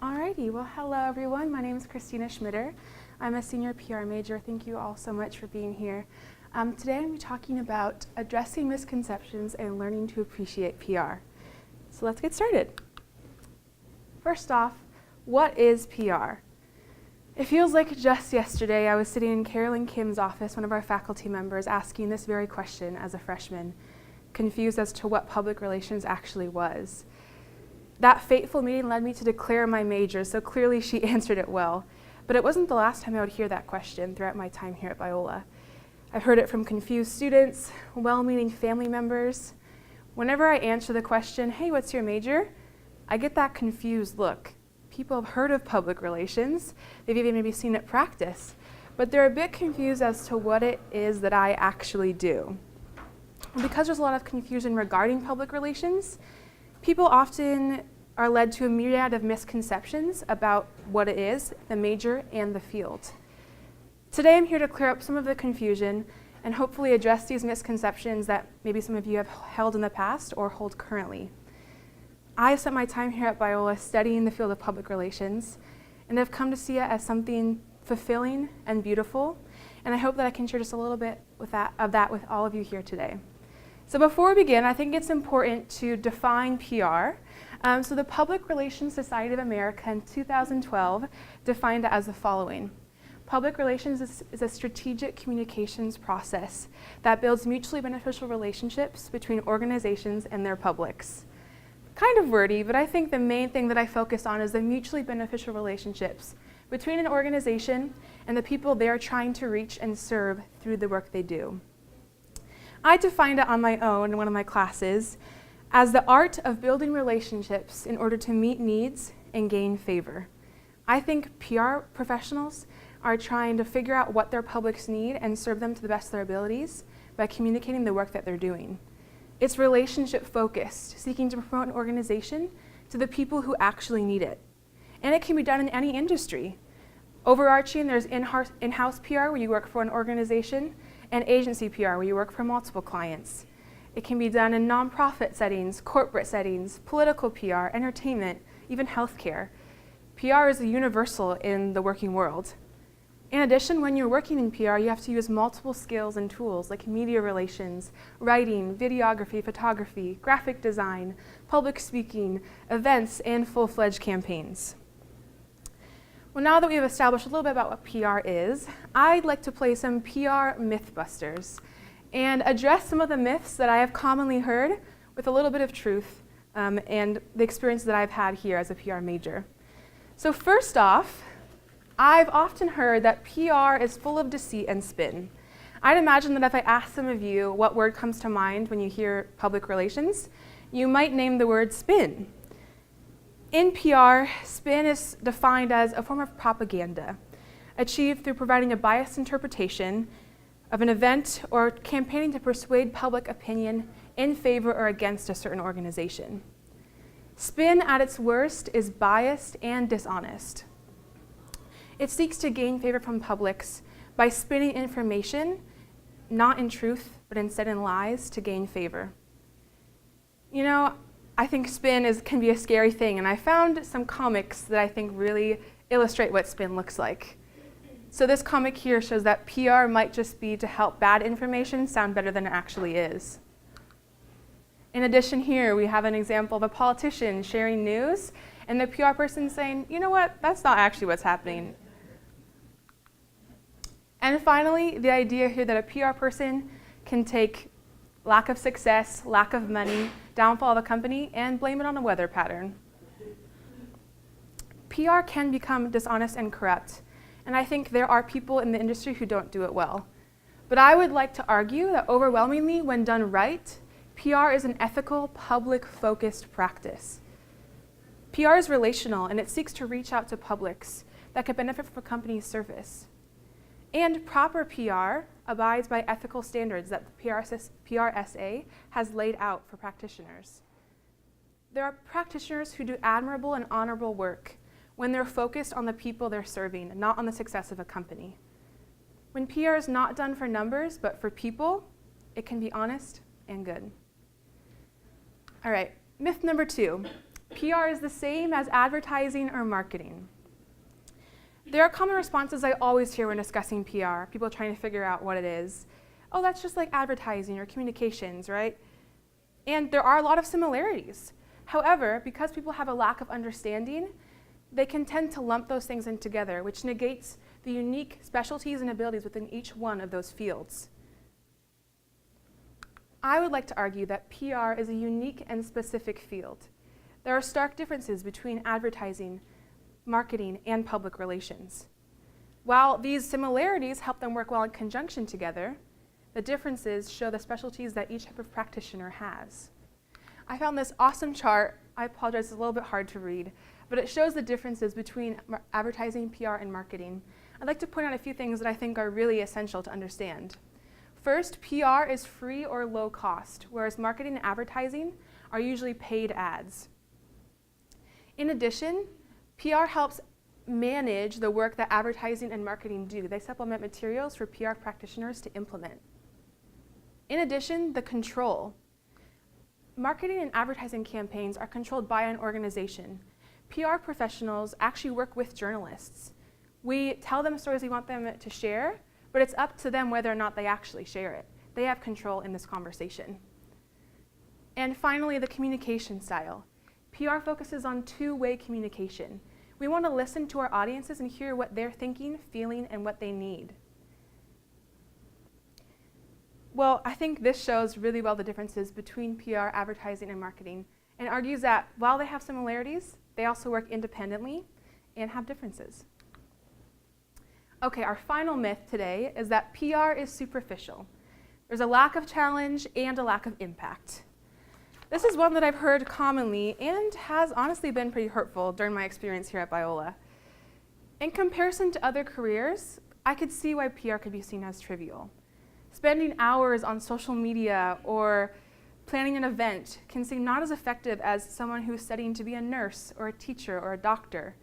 Alrighty, well hello everyone. My name is Cristina Schmitter. I'm a senior PR major. Thank you all so much for being here. Today I'm going to be talking about addressing misconceptions and learning to appreciate PR. So let's get started. First off, what is PR? It feels like just yesterday I was sitting in Carolyn Kim's office, one of our faculty members, asking this very question as a freshman, confused as to what public relations actually was. That fateful meeting led me to declare my major, so clearly she answered it well. But it wasn't the last time I would hear that question throughout my time here at Biola. I've heard it from confused students, well-meaning family members. Whenever I answer the question, hey, what's your major? I get that confused look. People have heard of public relations. They've even maybe seen it practice. But they're a bit confused as to what it is that I actually do. And because there's a lot of confusion regarding public relations, people often are led to a myriad of misconceptions about what it is, the major, and the field. Today I'm here to clear up some of the confusion and hopefully address these misconceptions that maybe some of you have held in the past or hold currently. I spent my time here at Biola studying the field of public relations, and I've come to see it as something fulfilling and beautiful, and I hope that I can share just a little bit of that with all of you here today. So before we begin, I think it's important to define PR. So the Public Relations Society of America in 2012 defined it as the following. Public relations is a strategic communications process that builds mutually beneficial relationships between organizations and their publics. Kind of wordy, but I think the main thing that I focus on is the mutually beneficial relationships between an organization and the people they are trying to reach and serve through the work they do. I defined it on my own in one of my classes as the art of building relationships in order to meet needs and gain favor. I think PR professionals are trying to figure out what their publics need and serve them to the best of their abilities by communicating the work that they're doing. It's relationship focused, seeking to promote an organization to the people who actually need it. And it can be done in any industry. Overarching, there's in-house PR where you work for an organization, and agency PR where you work for multiple clients. It can be done in nonprofit settings, corporate settings, political PR, entertainment, even healthcare. PR is universal in the working world. In addition, when you're working in PR, you have to use multiple skills and tools like media relations, writing, videography, photography, graphic design, public speaking, events, and full-fledged campaigns. Well, now that we've established a little bit about what PR is, I'd like to play some PR Mythbusters and address some of the myths that I have commonly heard with a little bit of truth and the experience that I've had here as a PR major. So first off, I've often heard that PR is full of deceit and spin. I'd imagine that if I asked some of you what word comes to mind when you hear public relations, you might name the word spin. In PR, spin is defined as a form of propaganda, achieved through providing a biased interpretation of an event or campaigning to persuade public opinion in favor or against a certain organization. Spin at its worst is biased and dishonest. It seeks to gain favor from publics by spinning information, not in truth, but instead in lies to gain favor. You know, I think spin can be a scary thing, and I found some comics that I think really illustrate what spin looks like. So this comic here shows that PR might just be to help bad information sound better than it actually is. In addition here, we have an example of a politician sharing news, and the PR person saying, you know what, that's not actually what's happening. And finally, the idea here that a PR person can take lack of success, lack of money, downfall of a company, and blame it on a weather pattern. PR can become dishonest and corrupt, and I think there are people in the industry who don't do it well. But I would like to argue that overwhelmingly, when done right, PR is an ethical, public-focused practice. PR is relational, and it seeks to reach out to publics that could benefit from a company's service. And proper PR abides by ethical standards that the PRSA has laid out for practitioners. There are practitioners who do admirable and honorable work when they're focused on the people they're serving, not on the success of a company. When PR is not done for numbers, but for people, it can be honest and good. All right, myth number 2. PR is the same as advertising or marketing? There are common responses I always hear when discussing PR, people trying to figure out what it is. Oh, that's just like advertising or communications, right? And there are a lot of similarities. However, because people have a lack of understanding, they can tend to lump those things in together, which negates the unique specialties and abilities within each one of those fields. I would like to argue that PR is a unique and specific field. There are stark differences between advertising, marketing, and public relations. While these similarities help them work well in conjunction together, the differences show the specialties that each type of practitioner has. I found this awesome chart. I apologize, it's a little bit hard to read, but it shows the differences between advertising, PR, and marketing. I'd like to point out a few things that I think are really essential to understand. First, PR is free or low cost, whereas marketing and advertising are usually paid ads. In addition, PR helps manage the work that advertising and marketing do. They supplement materials for PR practitioners to implement. In addition, the control. Marketing and advertising campaigns are controlled by an organization. PR professionals actually work with journalists. We tell them stories we want them to share, but it's up to them whether or not they actually share it. They have control in this conversation. And finally, the communication style. PR focuses on two-way communication. We want to listen to our audiences and hear what they're thinking, feeling, and what they need. Well, I think this shows really well the differences between PR, advertising, and marketing, and argues that while they have similarities, they also work independently and have differences. Okay, our final myth today is that PR is superficial. There's a lack of challenge and a lack of impact. This is one that I've heard commonly and has honestly been pretty hurtful during my experience here at Biola. In comparison to other careers, I could see why PR could be seen as trivial. Spending hours on social media or planning an event can seem not as effective as someone who's studying to be a nurse or a teacher or a doctor.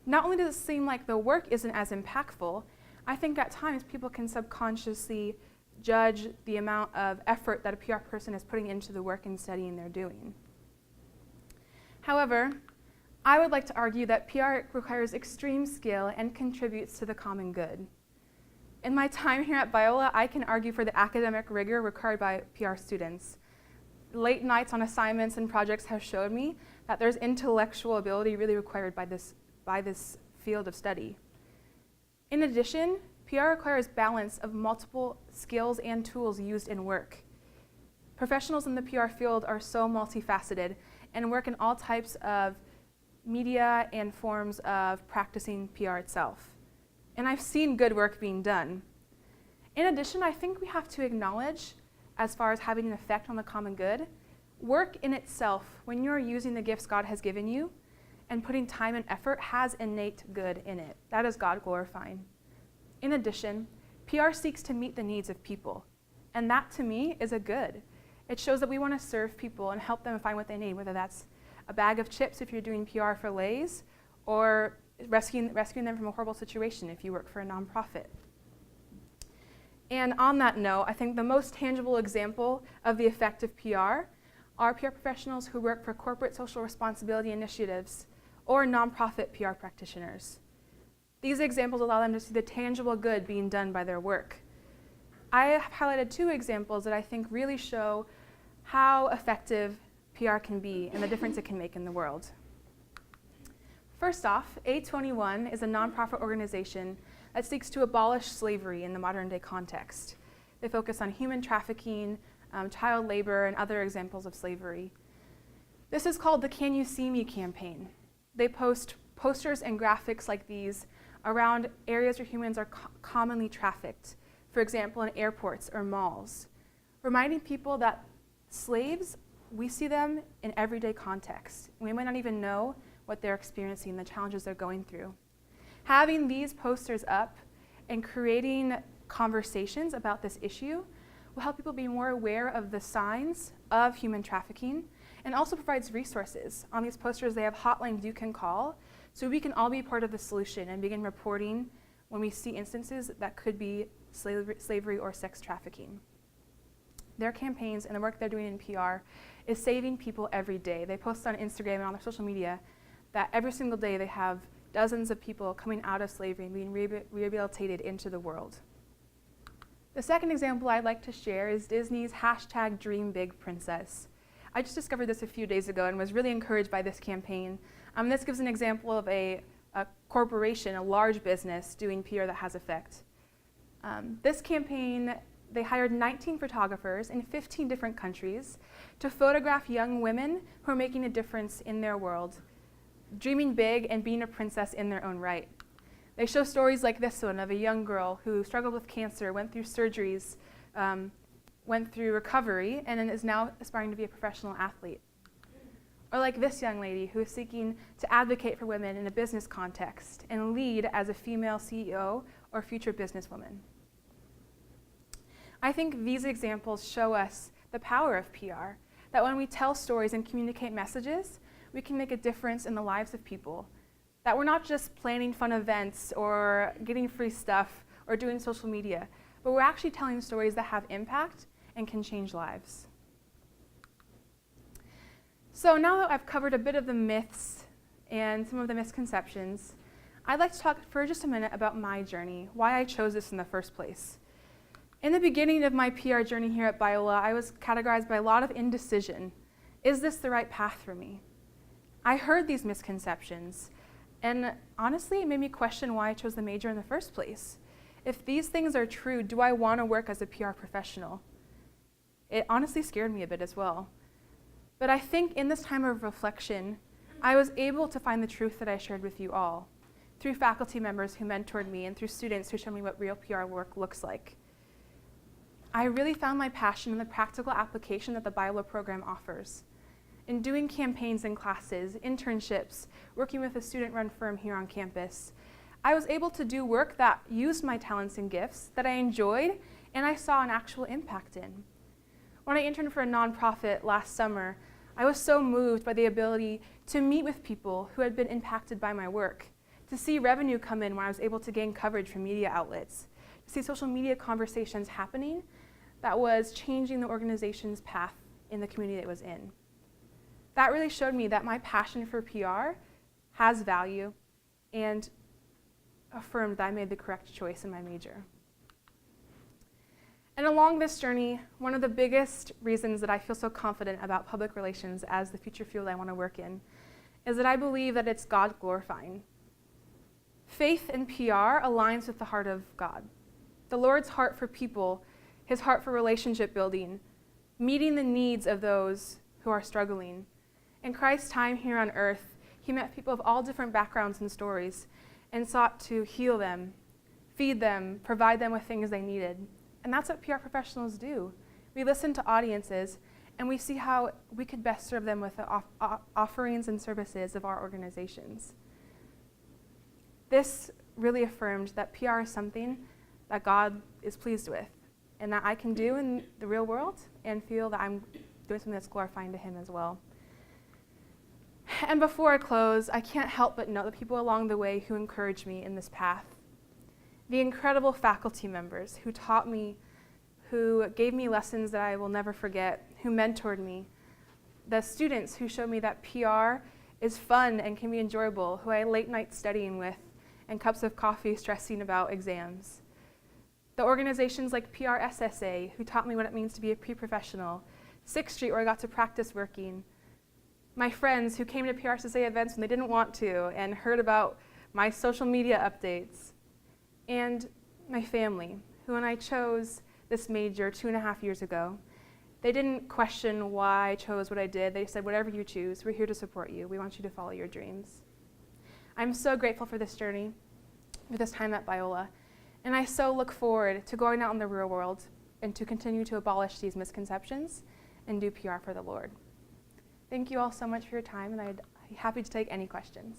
Not only does it seem like the work isn't as impactful, I think at times people can subconsciously judge the amount of effort that a PR person is putting into the work and studying they're doing. However, I would like to argue that PR requires extreme skill and contributes to the common good. In my time here at Biola, I can argue for the academic rigor required by PR students. Late nights on assignments and projects have showed me that there's intellectual ability really required by this field of study. In addition, PR requires balance of multiple skills and tools used in work. Professionals in the PR field are so multifaceted and work in all types of media and forms of practicing PR itself. And I've seen good work being done. In addition, I think we have to acknowledge, as far as having an effect on the common good, work in itself, when you're using the gifts God has given you and putting time and effort, has innate good in it. That is God glorifying. In addition, PR seeks to meet the needs of people, and that to me is a good. It shows that we want to serve people and help them find what they need, whether that's a bag of chips if you're doing PR for Lay's, or rescuing them from a horrible situation if you work for a nonprofit. And on that note, I think the most tangible example of the effect of PR are PR professionals who work for corporate social responsibility initiatives or nonprofit PR practitioners. These examples allow them to see the tangible good being done by their work. I have highlighted two examples that I think really show how effective PR can be and the difference it can make in the world. First off, A21 is a nonprofit organization that seeks to abolish slavery in the modern day context. They focus on human trafficking, child labor, and other examples of slavery. This is called the Can You See Me campaign. They post posters and graphics like these around areas where humans are commonly trafficked, for example, in airports or malls, reminding people that slaves, we see them in everyday context. We might not even know what they're experiencing, the challenges they're going through. Having these posters up and creating conversations about this issue will help people be more aware of the signs of human trafficking, and also provides resources. On these posters, they have hotlines you can call, so we can all be part of the solution and begin reporting when we see instances that could be slavery or sex trafficking. Their campaigns and the work they're doing in PR is saving people every day. They post on Instagram and on their social media that every single day they have dozens of people coming out of slavery and being rehabilitated into the world. The second example I'd like to share is Disney's #DreamBigPrincess. I just discovered this a few days ago and was really encouraged by this campaign. This gives an example of a corporation, a large business, doing PR that has effect. This campaign, they hired 19 photographers in 15 different countries to photograph young women who are making a difference in their world, dreaming big and being a princess in their own right. They show stories like this one of a young girl who struggled with cancer, went through surgeries, went through recovery, and is now aspiring to be a professional athlete. Or like this young lady who is seeking to advocate for women in a business context and lead as a female CEO or future businesswoman. I think these examples show us the power of PR, that when we tell stories and communicate messages, we can make a difference in the lives of people. That we're not just planning fun events or getting free stuff or doing social media, but we're actually telling stories that have impact and can change lives. So now that I've covered a bit of the myths and some of the misconceptions, I'd like to talk for just a minute about my journey, why I chose this in the first place. In the beginning of my PR journey here at Biola, I was categorized by a lot of indecision. Is this the right path for me? I heard these misconceptions, and honestly, it made me question why I chose the major in the first place. If these things are true, do I want to work as a PR professional? It honestly scared me a bit as well. But I think in this time of reflection, I was able to find the truth that I shared with you all, through faculty members who mentored me and through students who showed me what real PR work looks like. I really found my passion in the practical application that the Biola program offers. In doing campaigns and classes, internships, working with a student-run firm here on campus, I was able to do work that used my talents and gifts that I enjoyed and I saw an actual impact in. When I interned for a nonprofit last summer, I was so moved by the ability to meet with people who had been impacted by my work, to see revenue come in when I was able to gain coverage from media outlets, to see social media conversations happening that was changing the organization's path in the community it was in. That really showed me that my passion for PR has value and affirmed that I made the correct choice in my major. And along this journey, one of the biggest reasons that I feel so confident about public relations as the future field I want to work in is that I believe that it's God glorifying. Faith in PR aligns with the heart of God. The Lord's heart for people, his heart for relationship building, meeting the needs of those who are struggling. In Christ's time here on earth, he met people of all different backgrounds and stories and sought to heal them, feed them, provide them with things they needed. And that's what PR professionals do. We listen to audiences and we see how we could best serve them with the offerings and services of our organizations. This really affirmed that PR is something that God is pleased with and that I can do in the real world and feel that I'm doing something that's glorifying to him as well. And before I close, I can't help but note the people along the way who encouraged me in this path. The incredible faculty members who taught me, who gave me lessons that I will never forget, who mentored me. The students who showed me that PR is fun and can be enjoyable, who I had late nights studying with and cups of coffee stressing about exams. The organizations like PR SSA, who taught me what it means to be a pre-professional. 6th Street, where I got to practice working. My friends who came to PR SSA events when they didn't want to and heard about my social media updates. And my family, who when I chose this major 2.5 years ago, they didn't question why I chose what I did. They said, whatever you choose, we're here to support you. We want you to follow your dreams. I'm so grateful for this journey, for this time at Biola, and I so look forward to going out in the real world and to continue to abolish these misconceptions and do PR for the Lord. Thank you all so much for your time, and I'd be happy to take any questions.